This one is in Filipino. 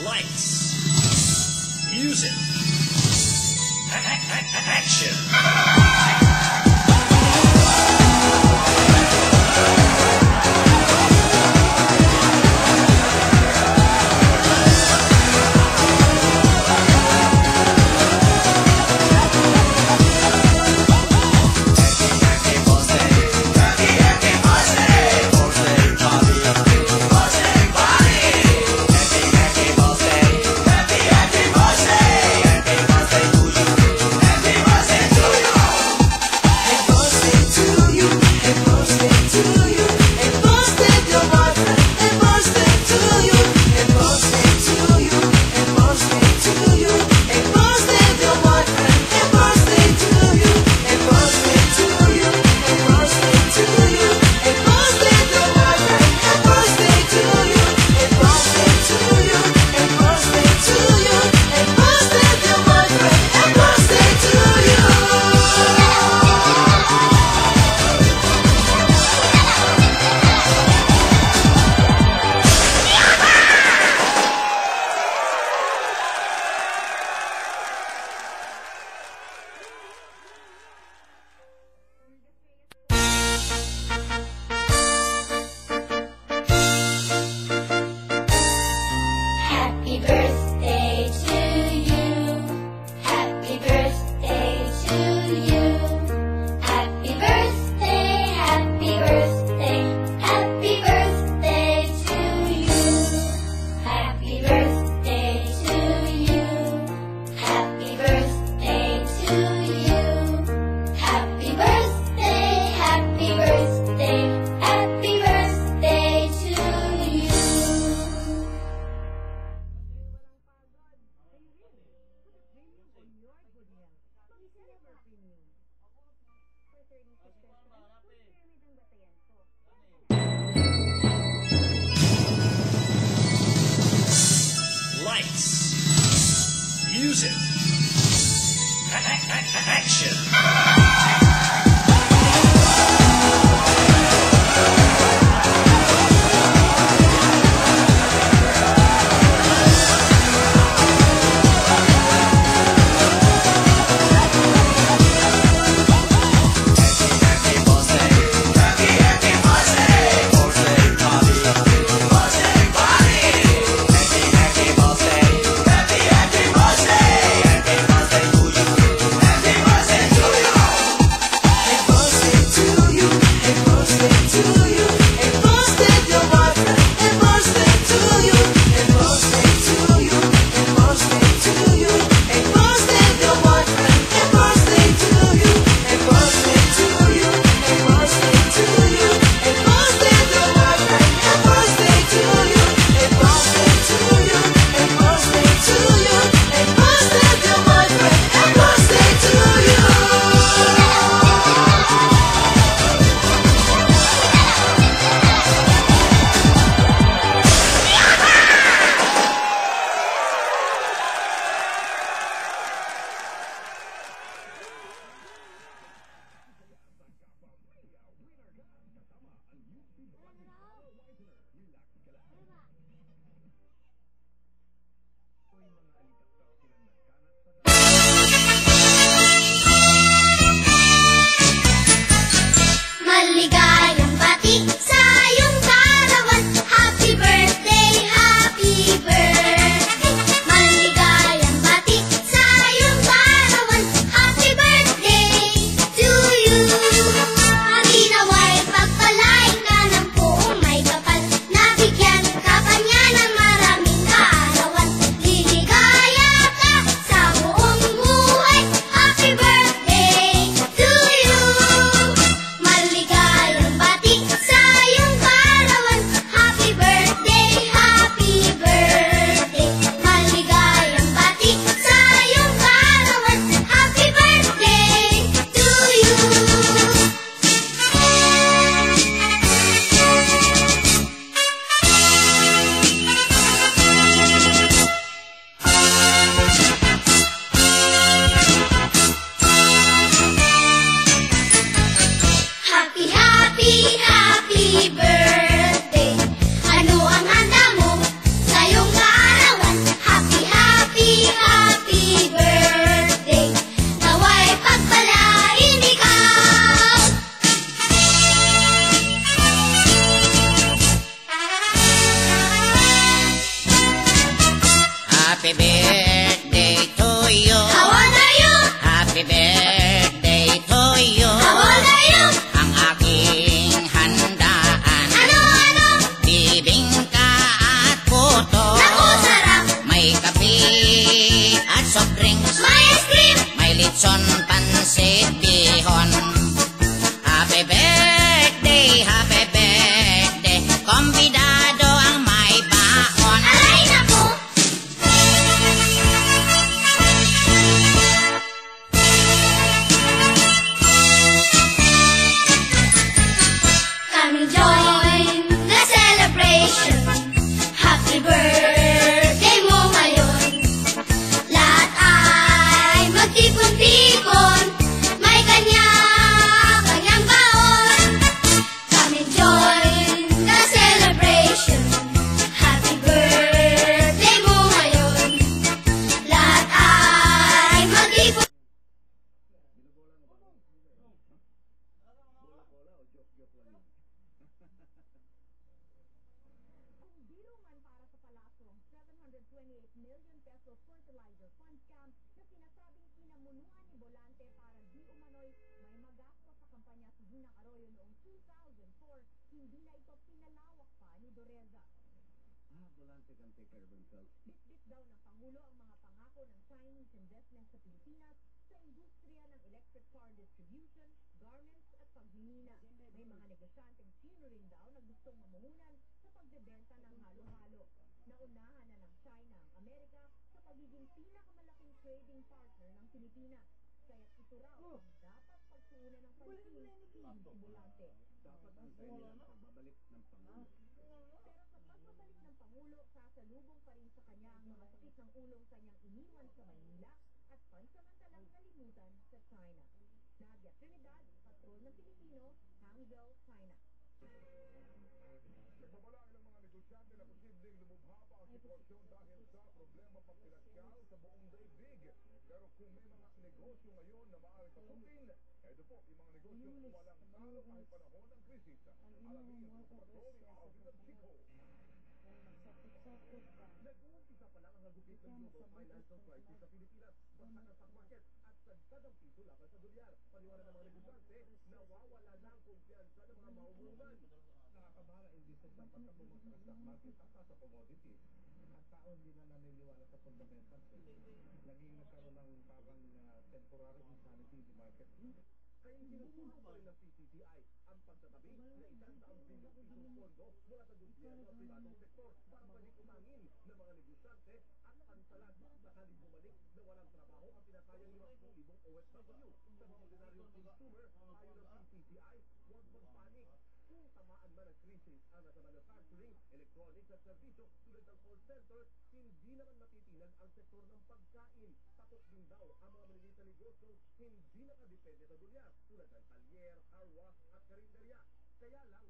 Lights, music, action. Lights, music, action. Maligayang bati sa iyong karawan. Happy birthday, happy birthday. Maligayang bati sa iyong karawan. Happy birthday to you. Hari nawa'y pagpalain ka ng buong may kapal. Nabigyan ka pa niya ng maraming kaarawan. Liligaya ka sa buong buhay. Happy birthday to you. Maligayang bati sa iyong karawan. Happy birthday, happy birthday. Maligayang bati sa iyong karawan. Happy birthday to you. Happy, happy, happy birthday. Ano ang handa mo sa iyong kaarawan? billion peso fertilizer fund scam na sinasabing pinamunuan ni Bolante para di umano'y may magastos sa kampanya si Ginang Arroyo noong 2004, hindi na ito pinalawak pa ni Doreza. Volante can take care of himself. Bit-bit daw ng Pangulo ang mga pangako ng Chinese investment sa Pilipinas sa industriya ng electric car distribution, garments at pagmimina. May mga negosyanteng Sino rin daw na gustong mamuhunan sa pagbebenta ng halo-halo. Naunahan na ng China ang Amerika sa pagiging pinakamalaking trading partner ng Pilipinas. Kaya ito raw ang dapat pagtuunan ng pansin si Bolante. Dapat ang nila ang pagbabalik ng Pangulo. Pero sa pagbabalik ng Pangulo, sasalubong pa rin sa kanya ang mga sakit ng ulong kanyang iniwan sa Maynila at pansamantalang nalimutan sa China. Nadia Trinidad, Patrol ng Pilipino, Hangzhou, China. Nagbabala ilang mga negosyante na posibleng lumubha pa ang sitwasyon dahil sa problema pagpinasyal sa buong daigdig. Pero kung may mga negosyo ngayon na maaaring pasukin, ito po yung mga negosyong walang talo kahit panahon ng krisis. Alamin sa Patrol ni Alvin at Chico. Magsapot-sapot ka. Nag-uumpisa pa lang ang hagupit ng global financial crisis sa Pilipinas. Basta ng stock market at sagad ang piso laban sa dolyar. Paniwala ng mga negosyante, nawawala na ang kumpiyansa ng mga mamumunan. Nakakabahala indices sa pagkabumot ng stock market at sa commodities. Ang tao hindi na naniniwala sa fundamentals. Naging nagkaroon ng parang temporary insanity in the market. Kaya sinusulong pa rin ng PCCI ang pagtatabi na 100 bilyong pisong pondo mula sa gobyerno at pribadong sektor para panikutangin ng mga negosyante at pansalag sakaling bumalik na walang trabaho ang tinatayang 50,000 OFW. Sa mga ordinaryong consumer, ayon ng PCCI, huwag magpanik. Kung tamaan man ang krisis ang nasa manufacturing, electronics at serbisyo tulad ng call center, hindi naman matitinag ang sektor ng pagkain. Takot din daw ang mga maliliit na negosyo hindi nakadepende sa dolyar tulad ng talyer, car wash at karinderya. Kaya lang,